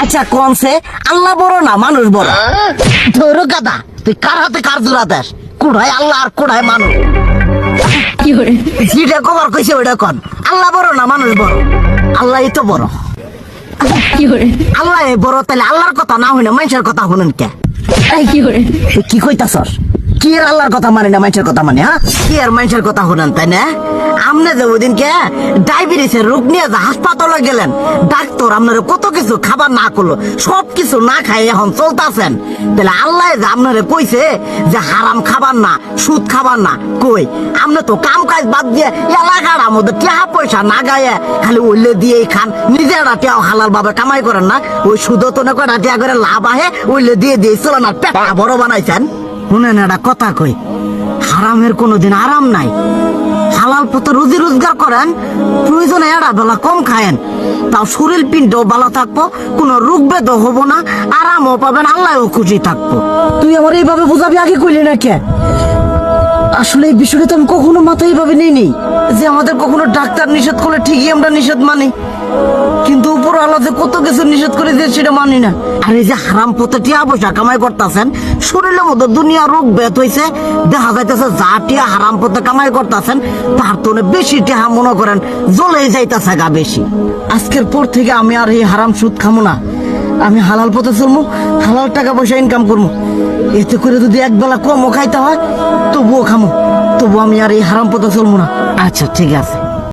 আচ্ছা কোনছে আল্লাহ বড় না মানুষ বড়? ধরো গাদা, তুই কার হাতে কার জোড়া দেশ? কুড়াই আল্লাহ আর কুড়াই মানুষ। যেটা কবার কইছে ওইটা কন। আল্লাহ বড় না মানুষ বড়? আল্লাহই তো বড়। আল্লাহ বড়, তাহলে আল্লাহর কথা না হইনা মানুষের কথা শুনেন কে? তুই কি কইতাছস? কি আর আল্লাহর কথা মানে না মানুষের কথা মানে? হ্যাঁ, কি আর মানুষের কথা শুনেন তাই না? আমনে যে ওইদিনকে ডায়াবেটিসের রোগ নিয়ে যে হাসপাতালে গেলেন, ডাক্তার আপনার কত কিছু খাবার না করলো, সব কিছু না খাই এখন চলতেছেন। তাহলে আল্লাহ যে আপনারে কইছে যে হারাম খাবার না, সুদ খাবার না, কই আপনি তো কাম কাজ বাদ দিয়ে এলাকার মধ্যে টাকা পয়সা না গায়ে খালি ওইলে দিয়েই খান। নিজেরা টিয়াও হালাল ভাবে কামাই করেন না, ওই সুদ তো না কয়টা টিয়া করে লাভ আহে ওইলে দিয়ে দিয়ে চলেন আর পেট বড় বানাইছেন। শুনেন একটা কথা কই, হারামের কোনোদিন আরাম নাই। হালাল পথে রুজি রোজগার করেন, প্রয়োজনে এড়া বেলা কম খায়েন, তাও শরীর পিণ্ডও ভালো থাকবো, কোনো রোগ বেদও হবো না, আরামও পাবেন, আল্লাহও খুশি থাকবো। তুই আমার এইভাবে বুঝাবি আগে কইলি না কে? আসলে এই বিষয়টা তো আমি কখনো মাথায় এইভাবে নিইনি যে আমাদের কখনো ডাক্তার নিষেধ করলে ঠিকই আমরা নিষেধ মানি, কিন্তু উপর আলাদা কত কিছু নিষেধ করে দিয়ে সেটা মানি না। আর এই যে হারাম পথে টিয়া পয়সা কামাই করতেছেন, শরীরের মধ্যে দুনিয়া রোগ বেত হয়েছে, দেখা যাইতেছে যা টিয়া হারাম পথে কামাই করতেছেন তার তো বেশি টিয়া মনে করেন জ্বলেই যাইতেছে গা বেশি। আজকের পর থেকে আমি আর এই হারাম সুদ খামো না, আমি হালাল পথে চলবো, হালাল টাকা পয়সা ইনকাম করবো। এতে করে যদি একবেলা কমও খাইতে হয় তবুও খামো, তবু আমি আর এই হারাম পথে চলবো না। আচ্ছা ঠিক আছে।